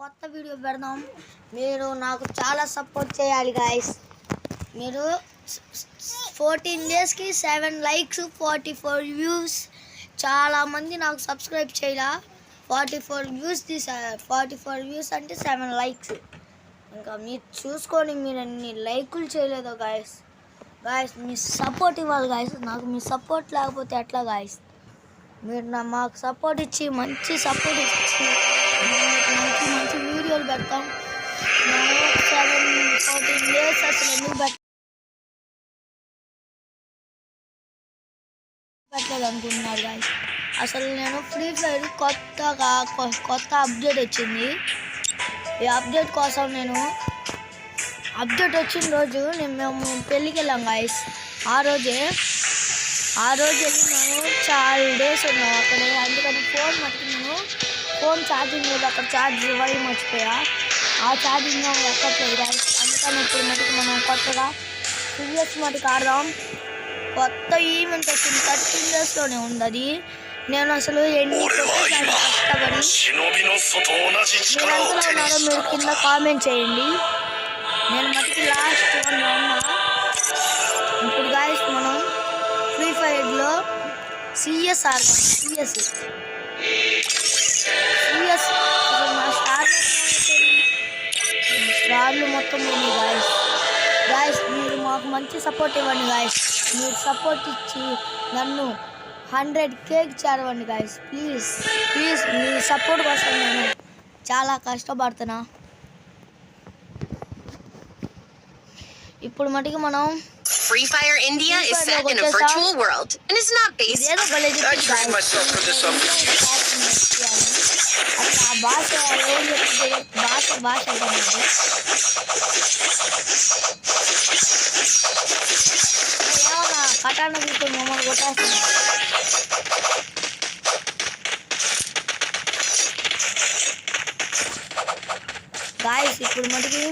కొత్త వీడియో పెడదాం. మీరు నాకు చాలా సపోర్ట్ చేయాలి గాయ్స్. మీరు 14 డేస్కి 7 లైక్స్ 44 వ్యూస్. చాలామంది నాకు సబ్స్క్రైబ్ చేయాల. 44 వ్యూస్ తీసారు. 44 వ్యూస్ అంటే 7 లైక్స్. ఇంకా మీరు చూసుకొని మీరు అన్ని లైకులు చేయలేదు గాయస్. మీ సపోర్ట్ ఇవ్వాలి గాయస్. నాకు మీ సపోర్ట్ లేకపోతే ఎట్లా గాయస్? మీరు మాకు సపోర్ట్ ఇచ్చి మంచి సపోర్ట్ ఇచ్చి మంచి వీడియోలు పెడతాం. 14 డేస్ అసలు ఎందుకు పెట్టలేదు అనుకుంటున్నారు గాయస్. అసలు నేను ఫ్రీ ఫైర్ కొత్త అప్డేట్ వచ్చింది. ఈ అప్డేట్ కోసం అప్డేట్ వచ్చిన రోజు మేము పెళ్ళికి వెళ్ళాం గాయస్. ఆ రోజు వెళ్ళి మేము చాలా డేస్ ఉన్నాం అక్కడ. అందుకని ఫోన్ ఛార్జింగ్ లేదు. అక్కడ ఛార్జ్ ఇవ్వాలి మర్చిపోయా. ఆ ఛార్జింగ్ ఎక్కట్లేదు గాయస్. అందుకని ఇప్పుడు మటుకు మనం కొత్తగా సీరియస్ మటుకు ఆడదాం. కొత్త ఈవెంట్ వచ్చింది. 13 డేస్లోనే ఉంది అది. నేను అసలు ఎన్ని కష్టపడి మీరు ఎంతలో ఉన్నారో మీరు కింద కామెంట్ చేయండి. నేను మటుకు లాస్ట్ 1 ఉన్నా. ఇప్పుడు గాయస్ మనం ఫ్రీ ఫైర్లో సిఎస్ ఆడదాం. సిఎస్ నా స్టార్లు మొత్తం పోయినాయి గాయస్. మీరు మాకు మంచి సపోర్ట్ ఇవ్వండి గాయస్. మీరు సపోర్ట్ ఇచ్చి నన్ను 100K చేరవండి గాయస్. ప్లీజ్ మీ సపోర్ట్ కోసం నేను చాలా కష్టపడుతున్నా. ఇప్పుడు మటుకు మనం Free Fire India is set in a virtual world and is not based on I trained myself for this update. Katana ఇప్పుడు మమ్మల్ని కొట్టేస్తున్నా. గాయస్ ఇప్పుడు మటుకి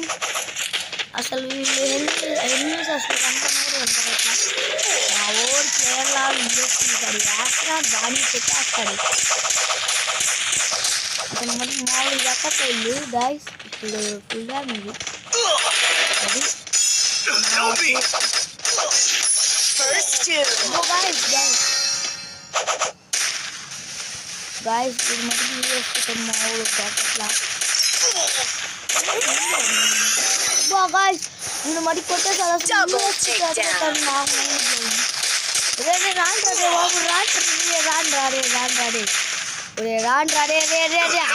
అసలు వీళ్ళు ఎన్నిస్ అసలు మా ఓడి ప్లేయర్ లాగా చేస్తుంటాడు. వేస్తాడు దాన్ని పెట్టేస్తాడు. అతను మటుకు మామూలు దక్కలేదు గాయస్. ఇప్పుడు ఫుల్ డ్యామేజ్ అది గాయస్ ఇప్పుడు మటుకు వేసుకుంటాం మా ఊరు దక్కట్లా. గాయస్ నేను మరి కొట్టేసాను.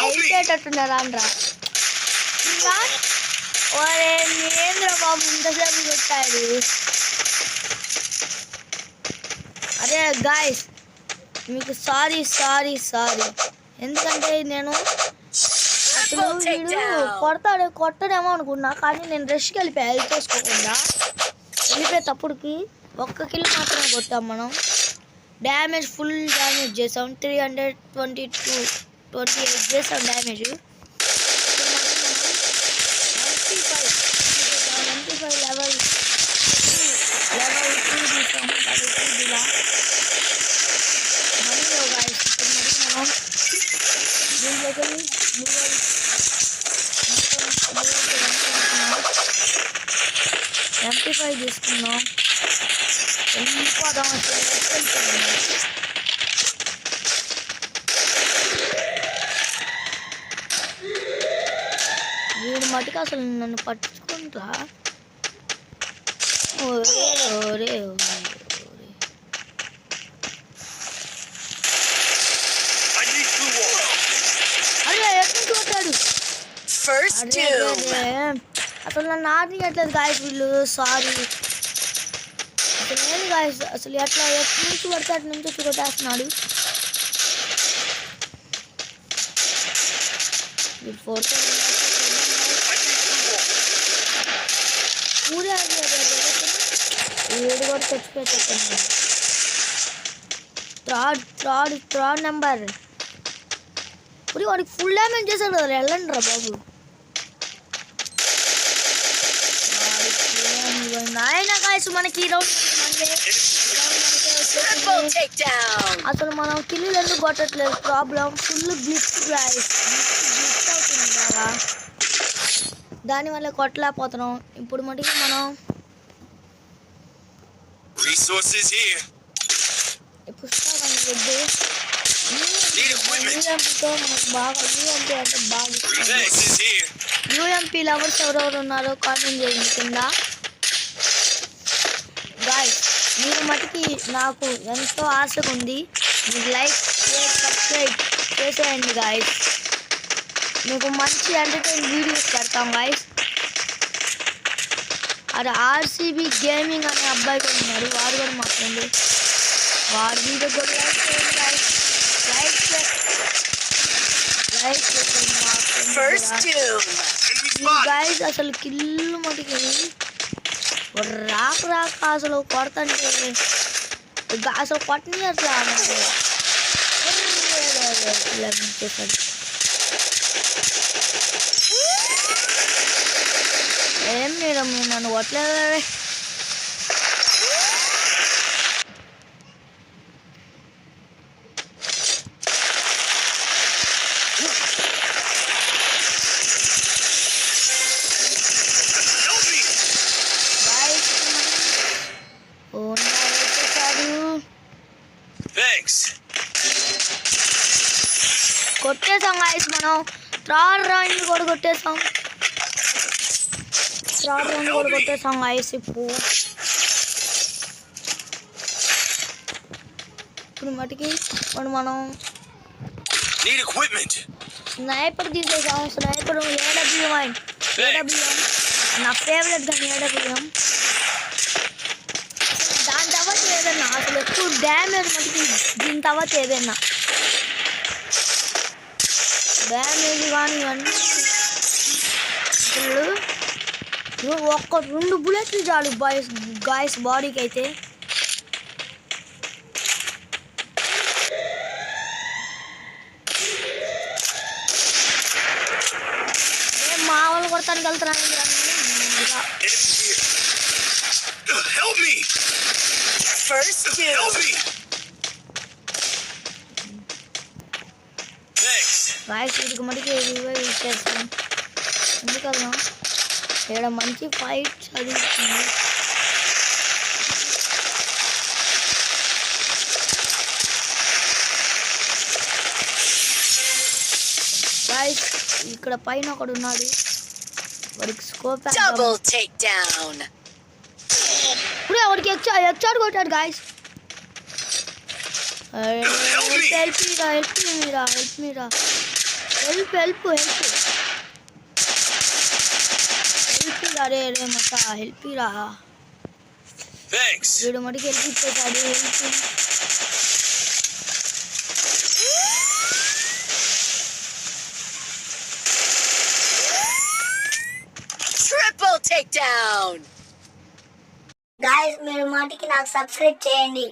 అయిపోయేటట్టున్నా నేంద్ర బాబు ఇంతసేపు పెట్టాడు. అదే గాయస్ మీకు సారీ ఎందుకంటే నేను అసలు వీడు కొట్టడేమో అనుకున్నా. కానీ నేను రష్కి వెళ్ళిపోయా. హెల్ప్ చేసుకోకుండా వెళ్ళిపోయేటప్పటికి 1 కిల్ మాత్రమే కొట్టాం మనం. డ్యామేజ్ ఫుల్ డ్యామేజ్ చేసాం. 328 చేసాం డ్యామేజ్. 95 లెవెల్ 2 తీసాం. ఇలా మనీలో గాయస్ మనం దీంట్లోకి MP5 తీసుకున్నాం. వెళ్ళిపోదాం. వీడు మటుకు అసలు నన్ను పట్టించుకుంటా. ఒరే అరే ఎక్కడ కొట్టాడు. అసలు నన్ను ఆడనియట్లేదు గాయస్ వీళ్ళు. సారీ అసలు నేను గాయస్ అసలు ఎట్లా ఎక్కడి నుంచి పడితే అటు నుంచి వచ్చి కొట్టేస్తున్నాడు. ఏడు కూడా చచ్చిపోయి థర్డ్ నెంబర్ ఇప్పుడు వాడికి ఫుల్ డ్యామేజ్ చేశాడు కదా. వెళ్ళండి రా బాబు. ఆయన గాయస్ మనకి ఈ రౌండ్ అసలు మనం కిల్లులు ఎందుకు కొట్టట్లేదు. Problem full glitch guys. Glitch అవుతుంది. కదా, దానివల్ల కొట్టలేకపోతున్నాం. ఇప్పుడు మటుకు మనం Resources here. పుస్తకాన్ని వద్దు యూఎంపీతో మనకు బాగా యూఎంపీ అంటే బాగా ఇష్టం. Resources here. యూఎంపీ లవర్స్ ఎవరెవరు ఉన్నారో కామెంట్ చేయండి కింద. గాయ్స్ మీరు మటుకి నాకు ఎంతో ఆశగా ఉంది, మీకు లైక్ షేర్ సబ్స్క్రైబ్ చేసేయండి గాయ్స్. మీకు మంచి ఎంటర్టైన్ వీడియోస్ పెడతాం గాయ్స్. అది ఆర్సీబీ గేమింగ్ అనే అబ్బాయి కూడా ఉన్నారు, వాడు కూడా మా ఫ్రెండ్. వాడి వీడియో కూడా లైక్ చేయండి గాయ్స్. లైక్ చేయండి మా First ఫ్రెండ్. doom. గాయ్స్ అసలు కిల్లు మటుకి రాక అసలు కొడతంటే అసలు కొట్టని అట్లా ఏం మేడం మీరు నన్ను కొట్టలేదు. Help me. Thanks. కొట్టేసాం గాయస్, మనం థర్డ్ రౌండ్ కూడా కొట్టేసాం. గాయస్. ఇప్పుడు మటుకి మనం Need equipment. స్నైపర్ తీసేసాం. స్నైపర్ ఏడబ్ల్యూఎం నా ఫేవరెట్ గన్ ఏడబ్ల్యూఎం. దాని తర్వాత ఏదన్నా అసలు ఎక్కువ డ్యామేజ్ మటుకి దీని తర్వాత ఏదైనా డ్యామేజ్ కానీ ఇవన్నీ ఒక్క 2 బుల్లెట్లు చాలు గాయస్ బాడీకి అయితే. మా వాళ్ళు కొడతానికి వెళ్తున్నాను. Help me. First Help doom. me. Thanks. Guys వీటికి మటుకి రివైవ్ ఇచ్చేస్తాం. ఎందుకన్నా ఇక్కడ మంచి ఫైట్ చదువుతుంది. గాయస్ ఇక్కడ పైన ఒకడు ఉన్నాడు, వాడికి స్కోప్ Double takedown. ఇప్పుడే వాడికి హెడ్‌షాట్ కొట్టాడు గాయస్. హెల్ప్ అరే మత హెల్ప్ రా. Thanks. వీడు మటుకు హెల్ప్ ఇచ్చేసాడు. Triple takedown. గాయస్ మీరు మటుకి నాకు సబ్స్క్రైబ్ చేయండి.